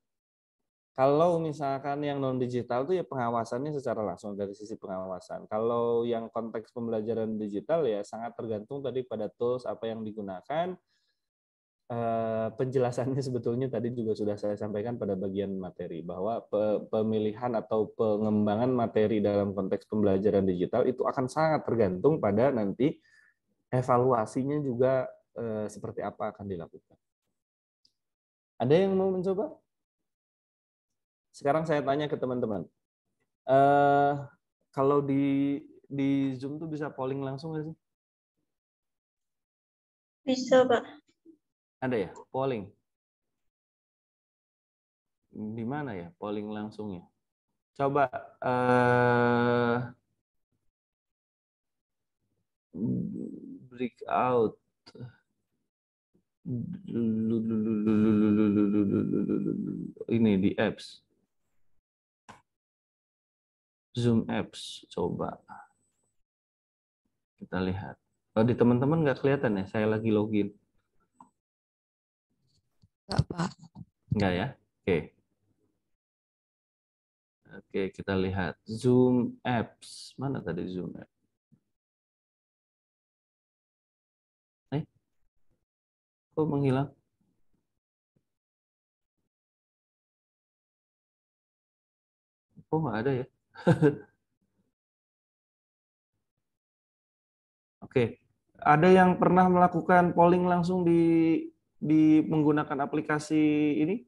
Kalau misalkan yang non-digital itu ya pengawasannya secara langsung dari sisi pengawasan. Kalau yang konteks pembelajaran digital ya sangat tergantung tadi pada tools apa yang digunakan. Penjelasannya sebetulnya tadi juga sudah saya sampaikan pada bagian materi, bahwa pemilihan atau pengembangan materi dalam konteks pembelajaran digital itu akan sangat tergantung pada nanti evaluasinya juga seperti apa akan dilakukan. Ada yang mau mencoba? Sekarang saya tanya ke teman-teman, kalau di Zoom tuh bisa polling langsung nggak sih? Bisa, Pak. Ada ya, polling? Di mana ya polling langsungnya? Coba breakout. Ini di apps. Zoom apps, coba kita lihat. Kalau di teman-teman nggak kelihatan ya, saya lagi login. Enggak, Pak. Nggak ya? Oke. Oke, kita lihat Zoom apps. Mana tadi Zoom apps? Kok menghilang? Kok nggak ada ya? Oke, ada yang pernah melakukan polling langsung di menggunakan aplikasi ini?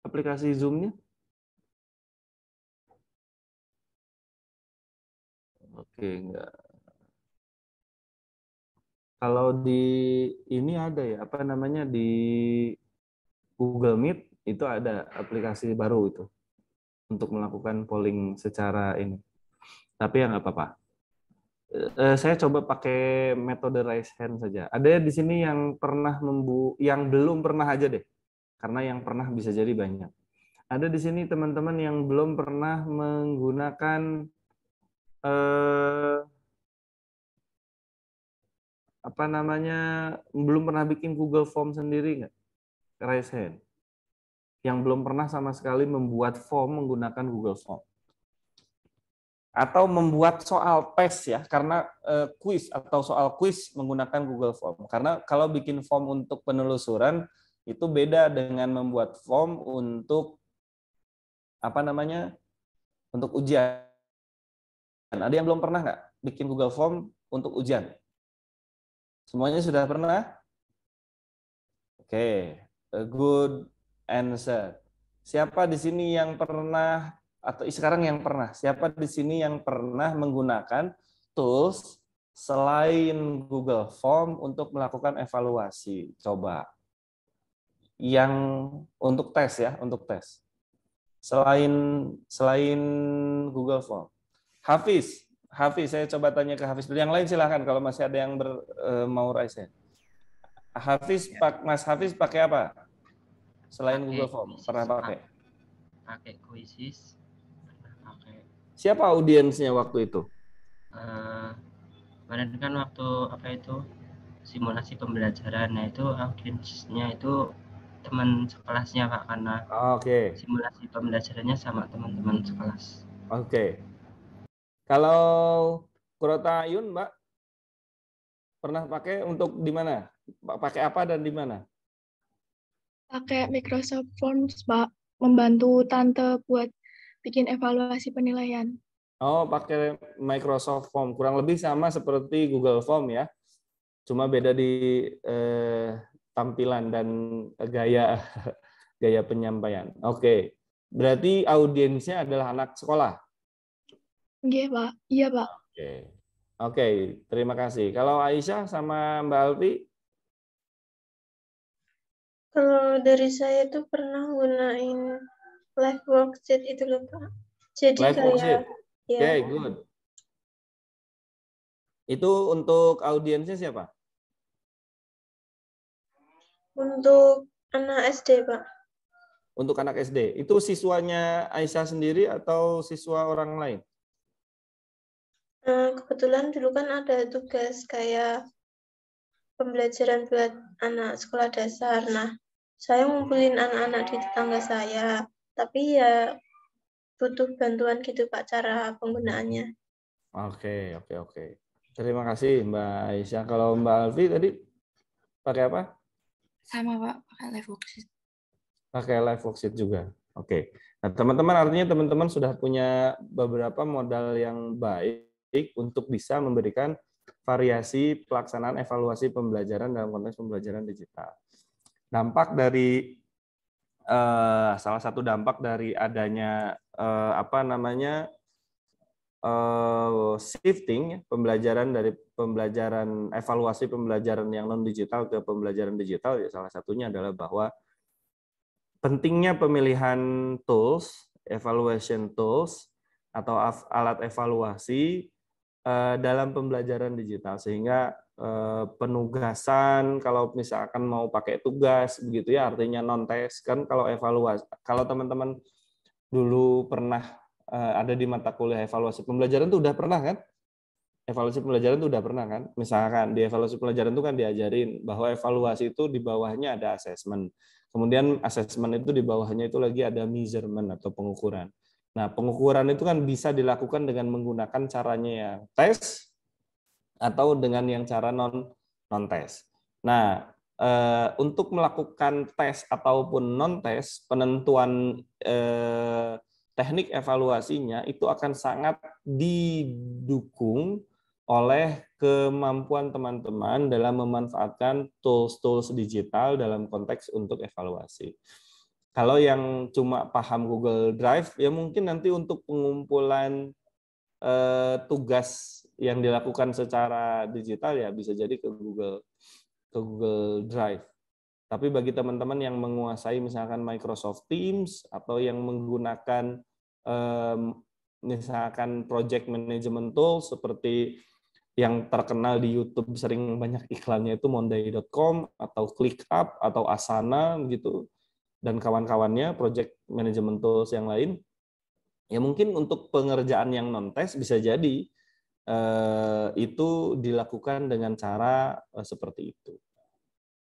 Aplikasi Zoom-nya? Oke, enggak. Kalau di ini ada ya, apa namanya, di Google Meet itu ada aplikasi baru itu untuk melakukan polling secara ini. Tapi ya nggak apa-apa. Saya coba pakai metode raise hand saja. Ada di sini yang pernah yang belum pernah aja deh, karena yang pernah bisa jadi banyak. Ada di sini teman-teman yang belum pernah menggunakan apa namanya, belum pernah bikin Google Form sendiri nggak? Raise hand. Yang belum pernah sama sekali membuat form menggunakan Google Form. Atau membuat soal tes ya, karena kuis atau soal kuis menggunakan Google Form. Karena kalau bikin form untuk penelusuran itu beda dengan membuat form untuk apa namanya, untuk ujian. Ada yang belum pernah nggak bikin Google Form untuk ujian? Semuanya sudah pernah? Oke, a good answer. Siapa di sini yang pernah, atau sekarang yang pernah, siapa di sini yang pernah menggunakan tools selain Google Form untuk melakukan evaluasi? Coba. Yang untuk tes ya, untuk tes. Selain Google Form. Hafiz, saya coba tanya ke Hafiz. Yang lain silahkan kalau masih ada yang mau raise hand. Mas Hafiz pakai apa? Selain Google Form, pernah pakai? Pakai Quizzes, pernah pakai. Siapa audiensnya waktu itu? Kemarin kan waktu apa itu simulasi pembelajaran, nah itu audiensnya itu teman sekelasnya Pak, karena simulasi pembelajarannya sama teman-teman sekelas. Oke. Kalau Kurota Ayun, Mbak, pernah pakai untuk di mana? Pakai apa dan di mana? Pakai Microsoft Forms, Pak, membantu tante buat bikin evaluasi penilaian. Oh, pakai Microsoft Form, kurang lebih sama seperti Google Form ya, cuma beda di tampilan dan gaya penyampaian. Oke, berarti audiensnya adalah anak sekolah. Iya, Pak. Iya, Pak. Oke, terima kasih. Kalau Aisyah sama Mbak Alfi? Kalau dari saya tuh pernah gunain live worksheet itu loh, Pak. Jadi live worksheet. ya. Oke, good. Itu untuk audiensnya siapa? Untuk anak SD, Pak. Untuk anak SD. Itu siswanya Aisyah sendiri atau siswa orang lain? Kebetulan dulu kan ada tugas kayak pembelajaran buat anak sekolah dasar. Nah, saya ngumpulin anak-anak di tetangga saya. Tapi ya butuh bantuan gitu Pak cara penggunaannya. Oke. Terima kasih Mbak Aisyah. Kalau Mbak Alfi tadi pakai apa? Sama Pak, pakai live worksheet. Pakai live worksheet juga. Oke. Nah, teman-teman, artinya teman-teman sudah punya beberapa modal yang baik untuk bisa memberikan variasi pelaksanaan evaluasi pembelajaran dalam konteks pembelajaran digital. Dampak dari salah satu dampak dari adanya shifting pembelajaran dari pembelajaran evaluasi pembelajaran yang non digital ke pembelajaran digital, ya salah satunya adalah bahwa pentingnya pemilihan tools, evaluation tools atau alat evaluasi dalam pembelajaran digital, sehingga penugasan, kalau misalkan mau pakai tugas begitu ya, artinya non tes kan, kalau evaluasi, kalau teman-teman dulu pernah ada di mata kuliah evaluasi pembelajaran itu udah pernah kan? Evaluasi pembelajaran itu udah pernah kan? Misalkan di evaluasi pembelajaran itu kan diajarin bahwa evaluasi itu di bawahnya ada assessment. Kemudian assessment itu di bawahnya itu lagi ada measurement atau pengukuran. Nah, pengukuran itu kan bisa dilakukan dengan menggunakan caranya yang tes atau dengan yang cara non-tes. Nah, untuk melakukan tes ataupun non-tes, penentuan teknik evaluasinya itu akan sangat didukung oleh kemampuan teman-teman dalam memanfaatkan tools-tools digital dalam konteks untuk evaluasi. Kalau yang cuma paham Google Drive, ya mungkin nanti untuk pengumpulan tugas yang dilakukan secara digital ya bisa jadi ke Google Drive. Tapi bagi teman-teman yang menguasai misalkan Microsoft Teams atau yang menggunakan misalkan project management tool seperti yang terkenal di YouTube sering banyak iklannya itu monday.com atau ClickUp atau Asana gitu dan kawan-kawannya project management tools yang lain, ya mungkin untuk pengerjaan yang non-tes bisa jadi itu dilakukan dengan cara seperti itu.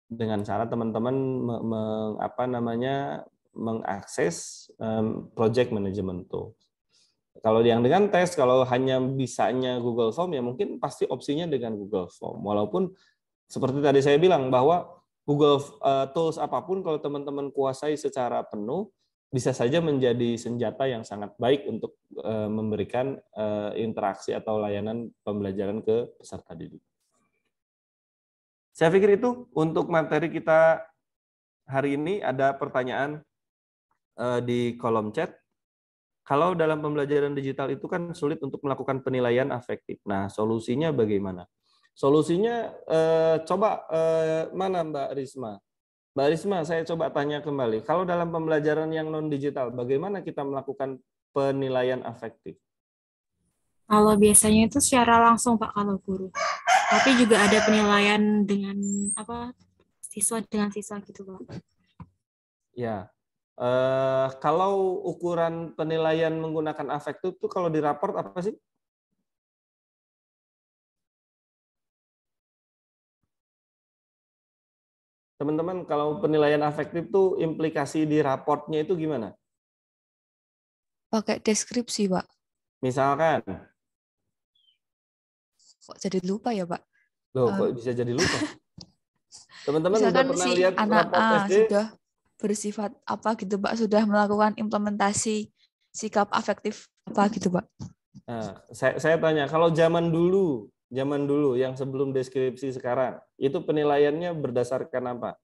Dengan cara teman-teman mengakses project management tool. Kalau yang dengan tes, kalau hanya bisanya Google Form, ya mungkin pasti opsinya dengan Google Form. Walaupun seperti tadi saya bilang bahwa Google Tools apapun kalau teman-teman kuasai secara penuh, bisa saja menjadi senjata yang sangat baik untuk memberikan interaksi atau layanan pembelajaran ke peserta didik. Saya pikir itu untuk materi kita hari ini. Ada pertanyaan di kolom chat. Kalau dalam pembelajaran digital itu kan sulit untuk melakukan penilaian afektif. Nah, solusinya bagaimana? Solusinya coba mana Mbak Risma? Mbak Risma, saya coba tanya kembali. Kalau dalam pembelajaran yang non-digital, bagaimana kita melakukan penilaian afektif? Kalau biasanya itu secara langsung Pak kalau guru. Tapi juga ada penilaian dengan siswa dengan siswa gitu Pak. Ya, kalau ukuran penilaian menggunakan afektif itu kalau di raport apa sih? Teman-teman, kalau penilaian afektif itu implikasi di raportnya itu gimana? Pakai deskripsi, Pak. Misalkan. Kok jadi lupa ya, Pak? Loh, kok bisa jadi lupa? Teman-teman sudah pernah lihat anak raport SD? Sudah bersifat apa gitu, Pak? Sudah melakukan implementasi sikap afektif apa gitu, Pak? Nah, saya tanya, kalau zaman dulu yang sebelum deskripsi sekarang, itu penilaiannya berdasarkan apa?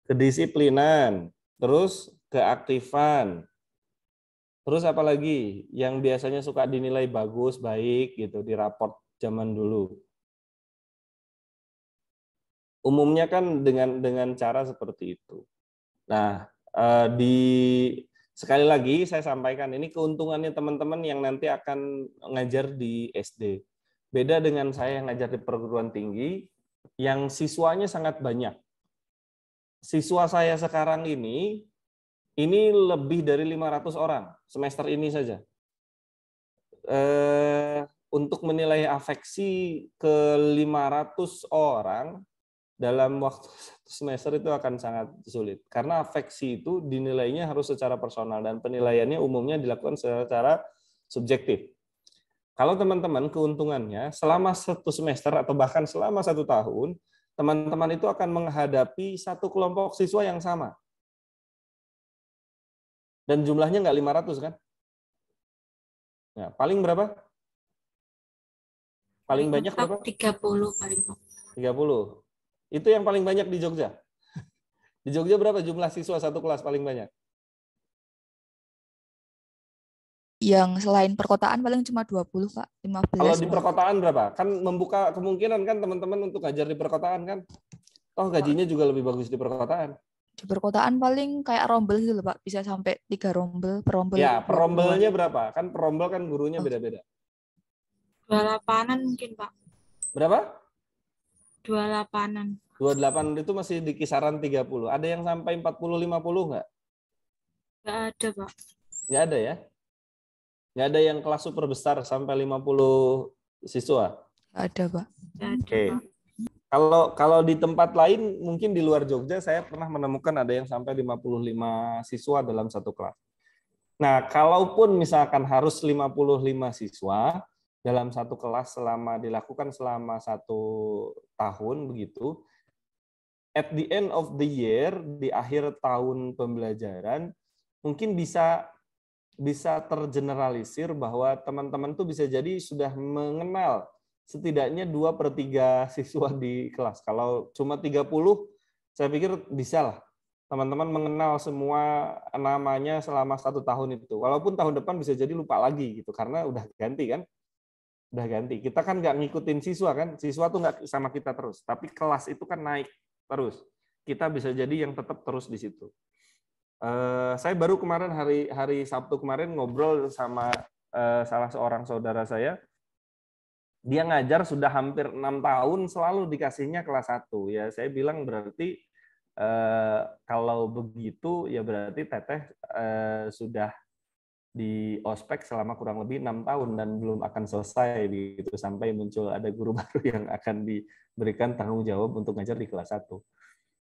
Kedisiplinan, terus keaktifan, terus apa lagi yang biasanya suka dinilai bagus, baik gitu di raport zaman dulu. Umumnya kan dengan cara seperti itu. Nah, sekali lagi saya sampaikan ini keuntungannya teman-teman yang nanti akan ngajar di SD. Beda dengan saya yang ngajar di perguruan tinggi yang siswanya sangat banyak. Siswa saya sekarang ini lebih dari 500 orang semester ini saja. Untuk menilai afeksi ke 500 orang dalam waktu semester itu akan sangat sulit. Karena afeksi itu dinilainya harus secara personal dan penilaiannya umumnya dilakukan secara subjektif. Kalau teman-teman keuntungannya selama 1 semester atau bahkan selama 1 tahun, teman-teman itu akan menghadapi satu kelompok siswa yang sama. Dan jumlahnya nggak 500 kan? Ya, paling berapa? Paling banyak berapa? 30 paling. 30. Itu yang paling banyak di Jogja. Di Jogja berapa jumlah siswa satu kelas paling banyak? Yang selain perkotaan paling cuma 20, Pak. 15. Kalau di perkotaan berapa? Kan membuka kemungkinan kan teman-teman untuk ngajar di perkotaan kan? Toh gajinya juga lebih bagus di perkotaan. Di perkotaan paling kayak rombel gitu loh, Pak. Bisa sampai 3 rombel, per rombel. Ya, per rombelnya berapa? Kan per rombel kan gurunya beda-beda. 28-an mungkin, Pak. Berapa? 28-an. 28 itu masih di kisaran 30. Ada yang sampai 40-50 nggak? Nggak ada, Pak. Nggak ada ya? Nggak ada yang kelas super besar sampai 50 siswa? Nggak ada, Pak. Oke. Kalau di tempat lain, mungkin di luar Jogja, saya pernah menemukan ada yang sampai 55 siswa dalam satu kelas. Nah, kalaupun misalkan harus 55 siswa dalam satu kelas dilakukan selama 1 tahun begitu, at the end of the year, di akhir tahun pembelajaran, mungkin bisa tergeneralisir bahwa teman-teman tuh bisa jadi sudah mengenal setidaknya 2/3 siswa di kelas. Kalau cuma 30, saya pikir bisa lah teman-teman mengenal semua namanya selama 1 tahun itu. Walaupun tahun depan bisa jadi lupa lagi gitu, karena udah ganti kan. Udah ganti. Kita kan nggak ngikutin siswa kan. Siswa tuh nggak sama kita terus. Tapi kelas itu kan naik terus. Kita bisa jadi yang tetap terus di situ. Saya baru kemarin hari Sabtu kemarin ngobrol sama salah seorang saudara saya. Dia ngajar sudah hampir 6 tahun, selalu dikasihnya kelas 1. Ya, saya bilang berarti kalau begitu ya berarti Teteh sudah di ospek selama kurang lebih 6 tahun dan belum akan selesai gitu, sampai muncul ada guru baru yang akan diberikan tanggung jawab untuk ngajar di kelas 1.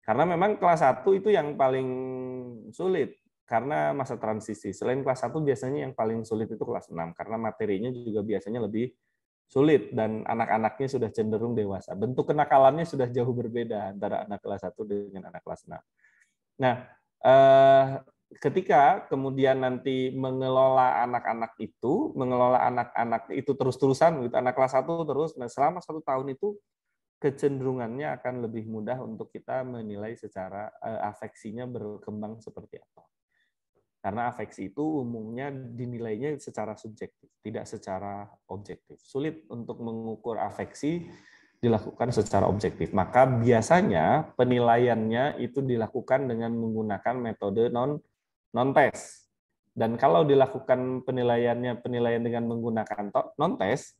Karena memang kelas 1 itu yang paling sulit karena masa transisi. Selain kelas 1 biasanya yang paling sulit itu kelas 6 karena materinya juga biasanya lebih sulit dan anak-anaknya sudah cenderung dewasa. Bentuk kenakalannya sudah jauh berbeda antara anak kelas 1 dengan anak kelas 6. Nah, ketika kemudian nanti mengelola anak-anak itu terus-terusan, gitu, anak kelas 1 terus, nah selama 1 tahun itu kecenderungannya akan lebih mudah untuk kita menilai secara afeksinya berkembang seperti apa. Karena afeksi itu umumnya dinilainya secara subjektif, tidak secara objektif. Sulit untuk mengukur afeksi dilakukan secara objektif. Maka biasanya penilaiannya itu dilakukan dengan menggunakan metode non-tes. Dan kalau dilakukan penilaian dengan menggunakan non-tes,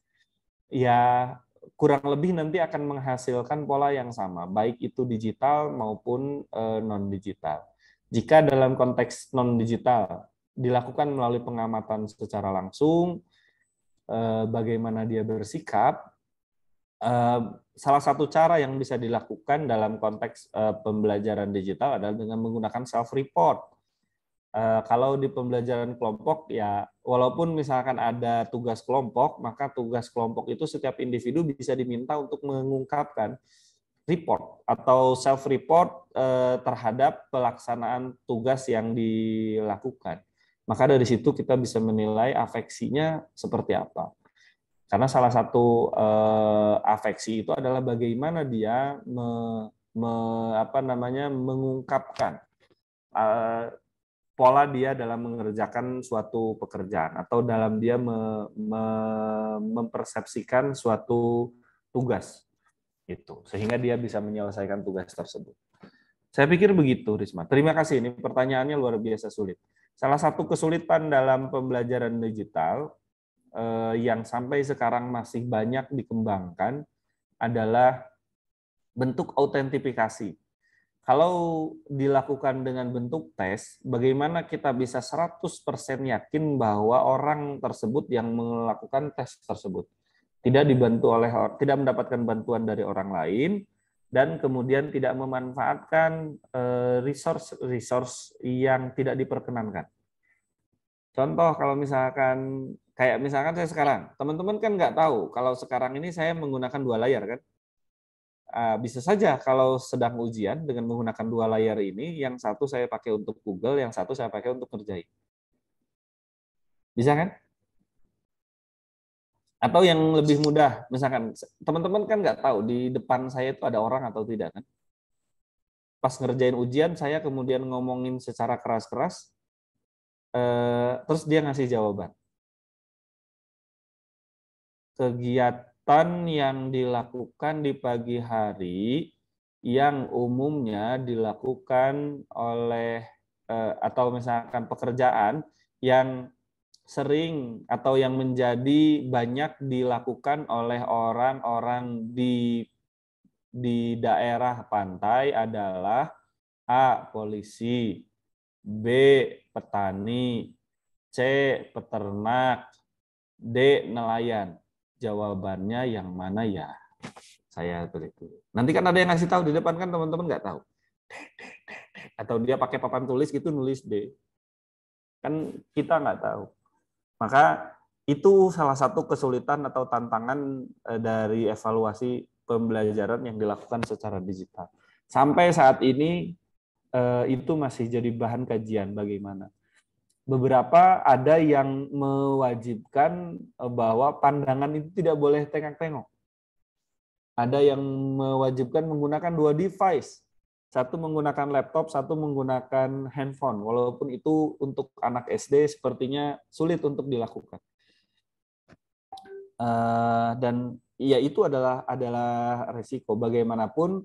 ya kurang lebih nanti akan menghasilkan pola yang sama, baik itu digital maupun non-digital. Jika dalam konteks non-digital dilakukan melalui pengamatan secara langsung, bagaimana dia bersikap, salah satu cara yang bisa dilakukan dalam konteks pembelajaran digital adalah dengan menggunakan self-report. Kalau di pembelajaran kelompok, ya walaupun misalkan ada tugas kelompok, maka tugas kelompok itu setiap individu bisa diminta untuk mengungkapkan report atau self-report terhadap pelaksanaan tugas yang dilakukan. Maka dari situ kita bisa menilai afeksinya seperti apa. Karena salah satu afeksi itu adalah bagaimana dia mengungkapkan pola dia dalam mengerjakan suatu pekerjaan atau dalam dia mempersepsikan suatu tugas. Itu sehingga dia bisa menyelesaikan tugas tersebut. Saya pikir begitu, Risma. Terima kasih, ini pertanyaannya luar biasa sulit. Salah satu kesulitan dalam pembelajaran digital yang sampai sekarang masih banyak dikembangkan adalah bentuk autentifikasi. Kalau dilakukan dengan bentuk tes, bagaimana kita bisa 100% yakin bahwa orang tersebut yang melakukan tes tersebut tidak mendapatkan bantuan dari orang lain, dan kemudian tidak memanfaatkan resource yang tidak diperkenankan. Contoh, kalau misalkan saya sekarang, teman-teman kan nggak tahu kalau sekarang ini saya menggunakan 2 layar kan. Bisa saja kalau sedang ujian dengan menggunakan 2 layar ini, yang satu saya pakai untuk Google, yang satu saya pakai untuk ngerjain. Bisa kan? Atau yang lebih mudah, misalkan teman-teman kan nggak tahu di depan saya itu ada orang atau tidak kan. Pas ngerjain ujian, saya kemudian ngomongin secara keras-keras, terus dia ngasih jawaban. Kegiatan yang dilakukan di pagi hari, yang umumnya dilakukan oleh, atau misalkan pekerjaan yang sering atau yang menjadi banyak dilakukan oleh orang-orang di daerah pantai adalah A. Polisi, B. Petani, C. Peternak, D. Nelayan. Jawabannya yang mana ya? Saya tulis dulu. Nanti kan ada yang ngasih tahu di depan kan, teman-teman nggak tahu. Atau dia pakai papan tulis gitu nulis D. Kan kita nggak tahu. Maka itu salah satu kesulitan atau tantangan dari evaluasi pembelajaran yang dilakukan secara digital. Sampai saat ini itu masih jadi bahan kajian bagaimana. Beberapa ada yang mewajibkan bahwa pandangan itu tidak boleh tengok-tengok. Ada yang mewajibkan menggunakan 2 device. Satu menggunakan laptop, satu menggunakan handphone. Walaupun itu untuk anak SD sepertinya sulit untuk dilakukan. Dan ya itu adalah resiko. Bagaimanapun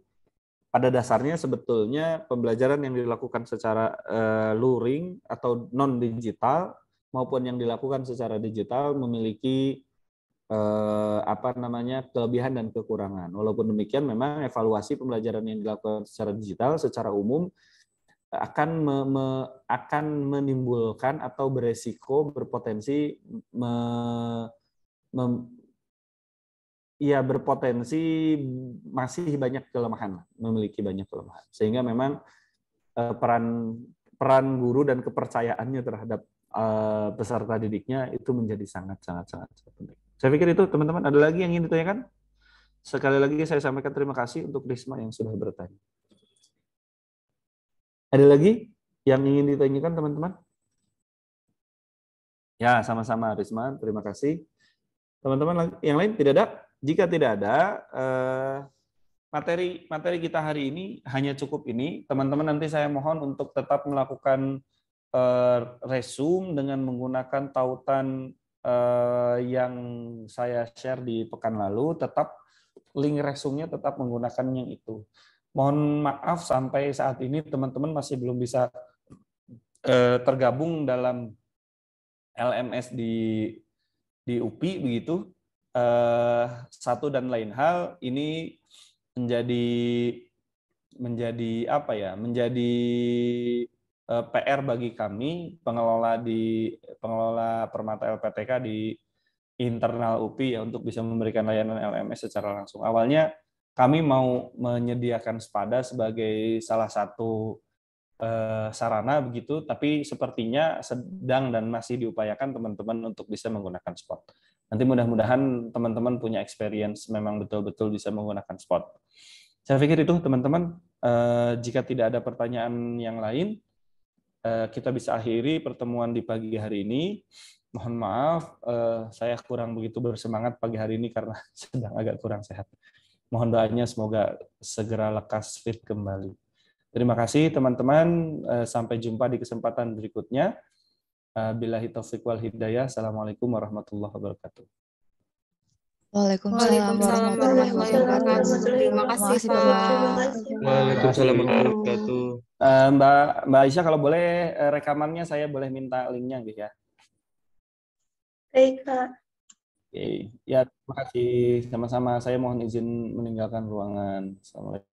pada dasarnya sebetulnya pembelajaran yang dilakukan secara luring atau non digital maupun yang dilakukan secara digital memiliki kelebihan dan kekurangan. Walaupun demikian memang evaluasi pembelajaran yang dilakukan secara digital secara umum akan menimbulkan atau beresiko berpotensi berpotensi masih banyak kelemahan, memiliki banyak kelemahan. Sehingga memang peran guru dan kepercayaannya terhadap peserta didiknya itu menjadi sangat penting. Saya pikir itu teman-teman. Ada lagi yang ingin ditanyakan? Sekali lagi saya sampaikan terima kasih untuk Risma yang sudah bertanya. Ada lagi yang ingin ditanyakan teman-teman? Ya, sama-sama Risma, terima kasih. Teman-teman yang lain tidak ada? Jika tidak ada, materi kita hari ini hanya cukup ini. Teman-teman nanti saya mohon untuk tetap melakukan resume dengan menggunakan tautan yang saya share di pekan lalu. Tetap link resume-nya tetap menggunakan yang itu. Mohon maaf sampai saat ini teman-teman masih belum bisa tergabung dalam LMS di UPI begitu. Satu dan lain hal ini menjadi PR bagi kami pengelola Permata LPTK di internal UPI ya, untuk bisa memberikan layanan LMS secara langsung. Awalnya kami mau menyediakan Spada sebagai salah satu sarana begitu, tapi sepertinya sedang dan masih diupayakan teman-teman untuk bisa menggunakan Spot. Nanti mudah-mudahan teman-teman punya experience memang betul-betul bisa menggunakan Spot. Saya pikir itu teman-teman. Jika tidak ada pertanyaan yang lain, kita bisa akhiri pertemuan di pagi hari ini. Mohon maaf, saya kurang begitu bersemangat pagi hari ini karena sedang agak kurang sehat. Mohon doanya semoga segera lekas fit kembali. Terima kasih teman-teman. Sampai jumpa di kesempatan berikutnya. Billahi taufiq wal hidayah. Assalamualaikum warahmatullahi wabarakatuh. Waalaikumsalam warahmatullahi wabarakatuh. Terima kasih, Pak. Waalaikumsalam warahmatullahi wabarakatuh. Mbak Aisyah, kalau boleh rekamannya saya boleh minta linknya gitu ya. Baik, Pak. Oke. Ya, terima kasih. Sama-sama. Saya mohon izin meninggalkan ruangan. Assalamualaikum.